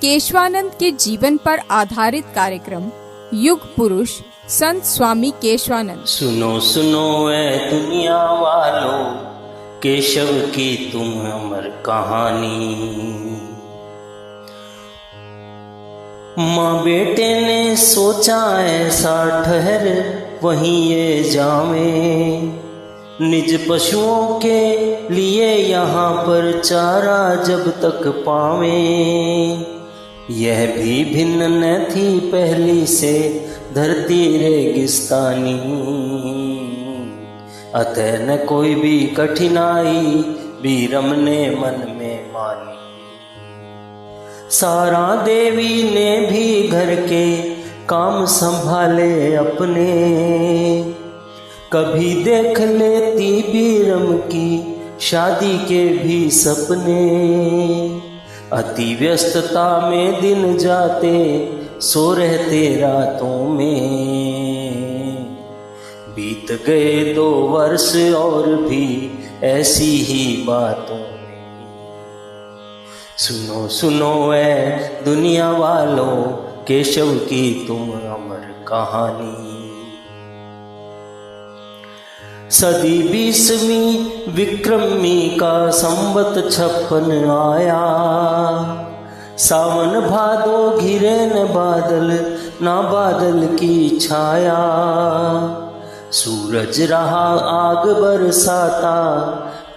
केशवानंद के जीवन पर आधारित कार्यक्रम युग पुरुष संत स्वामी केशवानंद। सुनो सुनो ऐ दुनिया वालों, केशव की तुम अमर कहानी। माँ बेटे ने सोचा ऐसा ठहर वहीं ये जावे, निज पशुओं के लिए यहाँ पर चारा जब तक पावे। यह भी भिन्न न थी पहली से धरती रेगिस्तानी, अतः न कोई भी कठिनाई बीरम ने मन में मानी। सारा देवी ने भी घर के काम संभाले अपने, कभी देख लेती बीरम की शादी के भी सपने। अति व्यस्तता में दिन जाते सो रहते रातों में, बीत गए 2 वर्ष और भी ऐसी ही बातों में। सुनो सुनो ऐ दुनिया वालों, केशव की तुम अमर कहानी। सदी 20वीं विक्रमी का संवत 56 आया, सावन भादो घिरे न बादल, ना बादल की छाया। सूरज रहा आग बरसाता,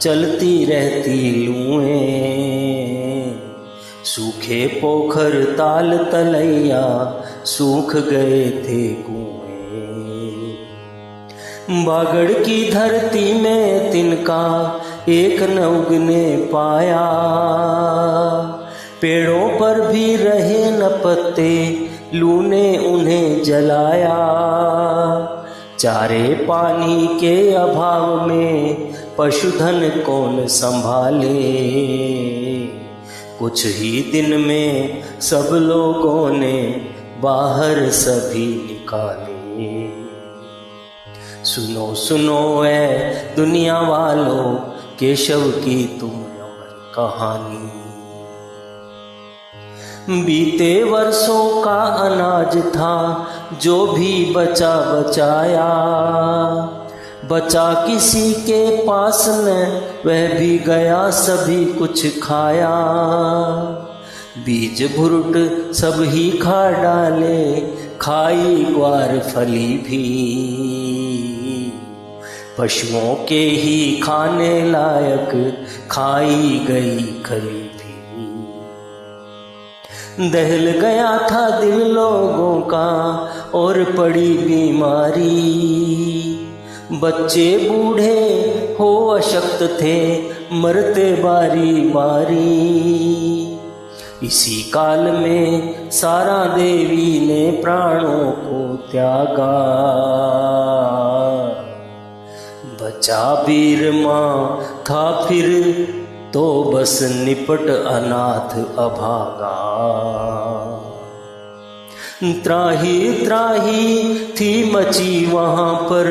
चलती रहती लुएं, सूखे पोखर ताल तलैया, सूख गए थे कुएं। बागड़ की धरती में तिनका एक न उगने पाया, पेड़ों पर भी रहे न पत्ते, लू ने उन्हें जलाया। चारे पानी के अभाव में पशुधन कौन संभाले, कुछ ही दिन में सब लोगों ने बाहर सभी निकाले। सुनो सुनो ऐ दुनिया वालों, केशव की तुम अमर कहानी। बीते वर्षों का अनाज था जो भी बचा बचाया, बचा किसी के पास न वह भी गया सभी कुछ खाया। बीज भुरुट सब ही खा डाले, खाई ग्वार फली भी, पशुओं के ही खाने लायक खाई गई खली भी। दहल गया था दिल लोगों का और पड़ी बीमारी, बच्चे बूढ़े हो अशक्त थे मरते बारी बारी। इसी काल में सारा देवी ने प्राणों को त्यागा, बचा बीर माँ था फिर तो बस निपट अनाथ अभागा। त्राही त्राही थी मची वहाँ पर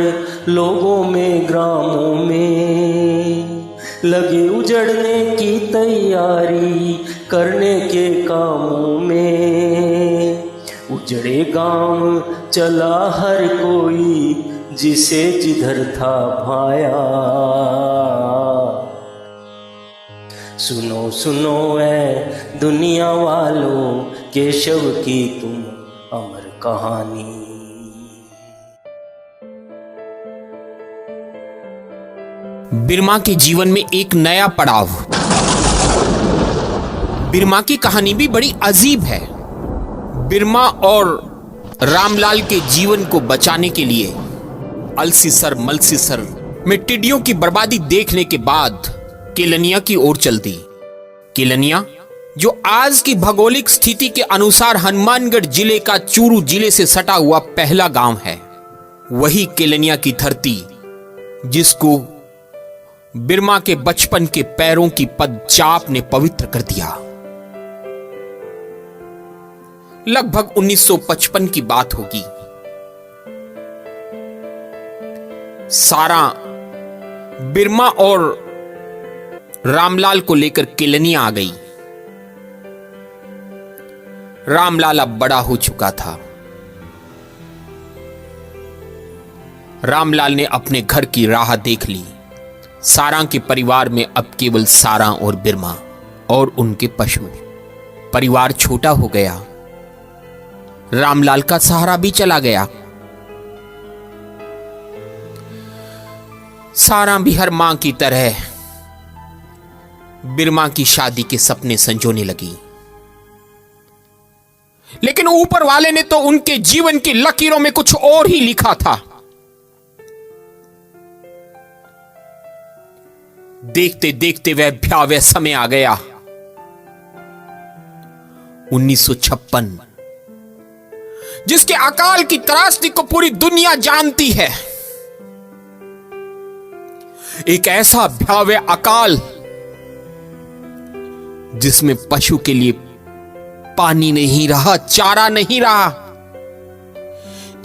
लोगों में ग्रामों में, लगे उजड़ने की तैयारी करने के कामों में। उजड़े गांव चला हर कोई जिसे जिधर था भाया। सुनो सुनो ऐ दुनिया वालों, केशव की तुम अमर कहानी। बिरमा के जीवन में एक नया पड़ाव। बिरमा की कहानी भी बड़ी अजीब है। बिरमा और रामलाल के जीवन को बचाने के लिए अलसीसर मलसीसर में टिड्डियों की बर्बादी देखने के बाद केलनिया की ओर चल दी। केलनिया जो आज की भौगोलिक स्थिति के अनुसार हनुमानगढ़ जिले का चूरू जिले से सटा हुआ पहला गांव है, वही केलनिया की धरती जिसको बिरमा के बचपन के पैरों की पदचाप ने पवित्र कर दिया। लगभग 1955 की बात होगी। सारा बिरमा और रामलाल को लेकर केलनिया आ गई। रामलाल अब बड़ा हो चुका था। रामलाल ने अपने घर की राह देख ली। सारां के परिवार में अब केवल सारां और बिरमा और उनके पशु। परिवार छोटा हो गया। रामलाल का सहारा भी चला गया। सारां भी हर मां की तरह बिरमा की शादी के सपने संजोने लगी। लेकिन ऊपर वाले ने तो उनके जीवन की लकीरों में कुछ और ही लिखा था। देखते देखते वह भयावह समय आ गया। 1956, जिसके अकाल की त्रासदी को पूरी दुनिया जानती है। एक ऐसा भयावह अकाल जिसमें पशु के लिए पानी नहीं रहा, चारा नहीं रहा।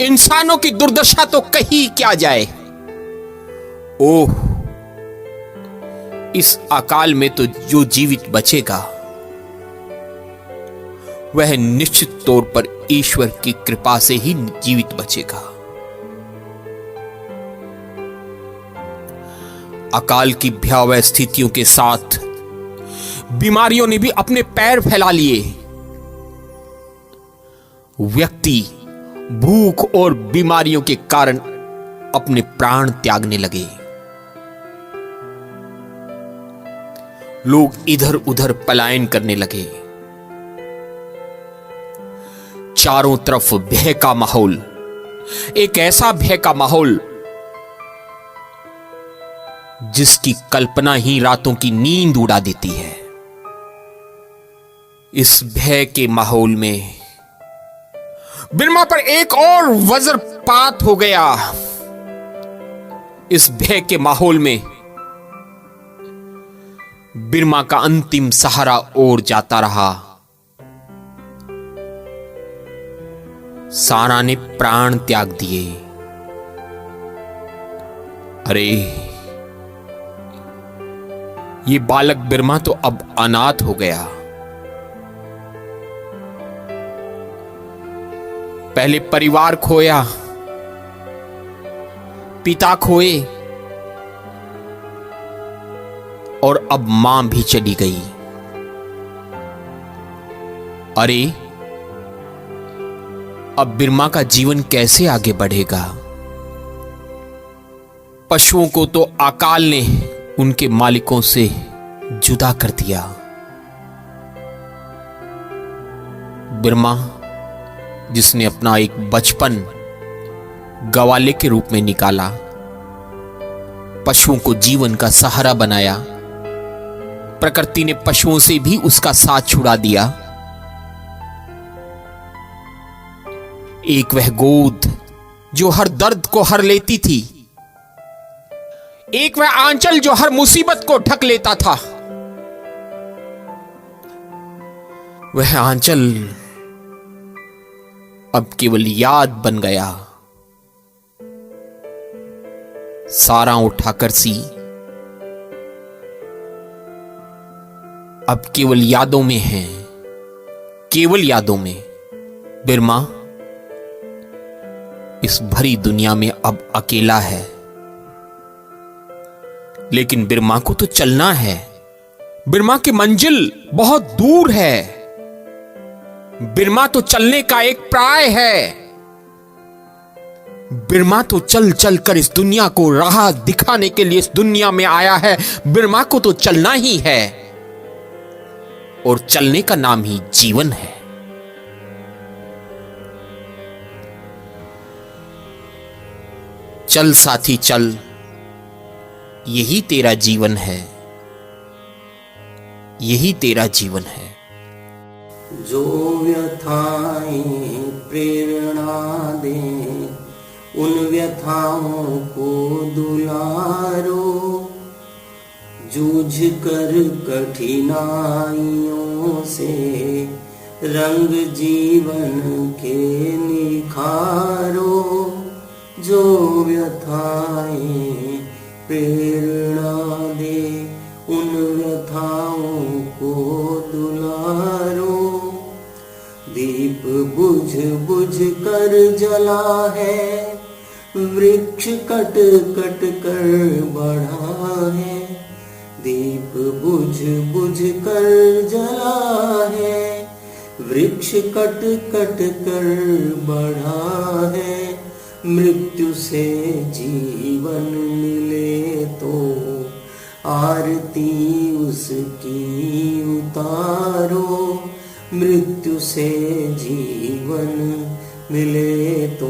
इंसानों की दुर्दशा तो कही क्या जाए। ओह, इस अकाल में तो जो जीवित बचेगा वह निश्चित तौर पर ईश्वर की कृपा से ही जीवित बचेगा। अकाल की भयावह स्थितियों के साथ बीमारियों ने भी अपने पैर फैला लिए। व्यक्ति भूख और बीमारियों के कारण अपने प्राण त्यागने लगे। लोग इधर उधर पलायन करने लगे। चारों तरफ भय का माहौल, एक ऐसा भय का माहौल जिसकी कल्पना ही रातों की नींद उड़ा देती है। इस भय के माहौल में बिरमा पर एक और वज्रपात हो गया। इस भय के माहौल में बिरमा का अंतिम सहारा और जाता रहा। सारा ने प्राण त्याग दिए। अरे, ये बालक बिरमा तो अब अनाथ हो गया। पहले परिवार खोया, पिता खोए और अब मां भी चली गई। अरे, अब बिरमा का जीवन कैसे आगे बढ़ेगा? पशुओं को तो अकाल ने उनके मालिकों से जुदा कर दिया। बिरमा, जिसने अपना एक बचपन गवाले के रूप में निकाला, पशुओं को जीवन का सहारा बनाया, प्रकृति ने पशुओं से भी उसका साथ छुड़ा दिया। एक वह गोद जो हर दर्द को हर लेती थी, एक वह आंचल जो हर मुसीबत को ढक लेता था, वह आंचल अब केवल याद बन गया। सारा उठाकर सी अब केवल यादों में है, केवल यादों में। बिरमा इस भरी दुनिया में अब अकेला है। लेकिन बिरमा को तो चलना है। बिरमा की मंजिल बहुत दूर है। बिरमा तो चलने का एक प्राय है। बिरमा तो चल चल कर इस दुनिया को राह दिखाने के लिए इस दुनिया में आया है। बिरमा को तो चलना ही है, और चलने का नाम ही जीवन है। चल साथी चल, यही तेरा जीवन है, यही तेरा जीवन है। जो व्यथाएं प्रेरणा दे, उन व्यथाओं को दुलारो। जूझ कर कठिनाइयों से रंग जीवन के निखारो। जो व्यथाएं प्रेरणा दे, उन व्यथाओं को दुलारो। बुझ बुझ कर जला है, वृक्ष कट कट कर बढ़ा है। दीप बुझ बुझ कर जला है, वृक्ष कट कट कर बढ़ा है। मृत्यु से जीवन मिले तो आरती उसकी उतारो। मृत्यु से जीवन मिले तो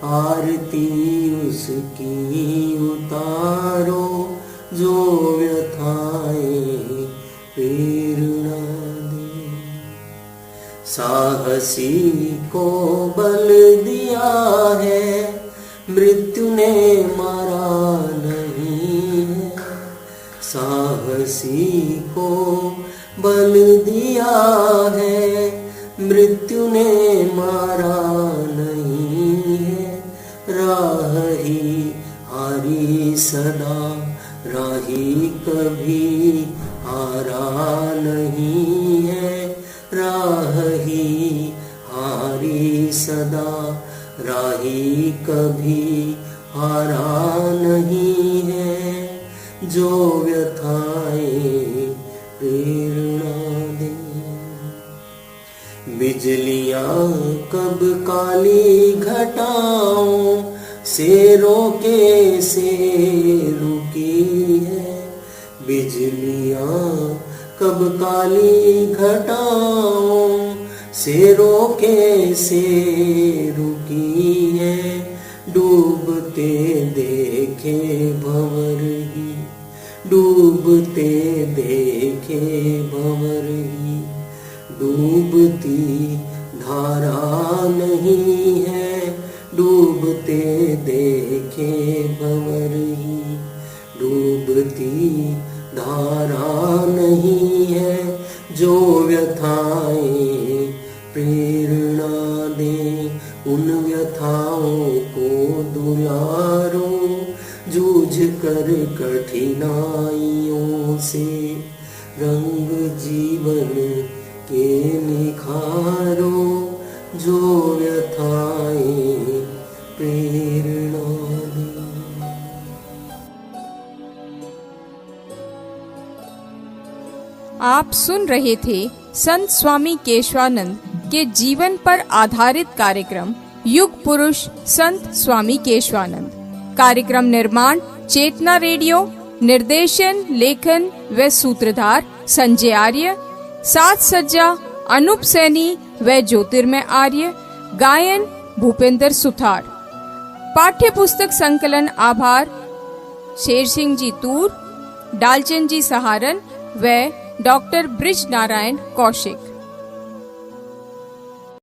आरती उसकी उतारो। जो व्यथाएं प्रेरणा दे, साहसी को बल दिया है, मृत्यु ने मारा नहीं है। साहसी को बल दिया है, मृत्यु ने मारा नहीं है। राह ही हारी सदा, राही कभी हारा नहीं है। राह ही हारी सदा, राही कभी हारा नहीं है। जो व्यथाएं प्रेरणा दे, बिजलियां कब काली घटाओं से रोके से रुकी है। बिजलियां कब काली घटाओं से रोके से रुकी है। डूबते देखे भंवर ही, डूबते देखे भंवर ही, डूबती धारा नहीं है। डूबते देखे भंवर ही, डूबती धारा नहीं है। जो व्यथाएं प्रेरणा दे, उन व्यथाओं को दुलारो। जूझ कर कठिनाइयों से रंग जीवन के निखारो। जो व्यथाएं प्रेरणा दे। आप सुन रहे थे संत स्वामी केशवानंद के जीवन पर आधारित कार्यक्रम युग पुरुष संत स्वामी केशवानंद। कार्यक्रम निर्माण चेतना रेडियो, निर्देशन लेखन व सूत्रधार संजय आर्य, साथ सज्जा अनूप सैनी व ज्योतिर्मय आर्य, गायन भूपेंद्र सुथार। पाठ्य पुस्तक संकलन आभार शेर सिंह जी तूर, डालचंद जी सहारन व डॉक्टर ब्रिज नारायण कौशिक।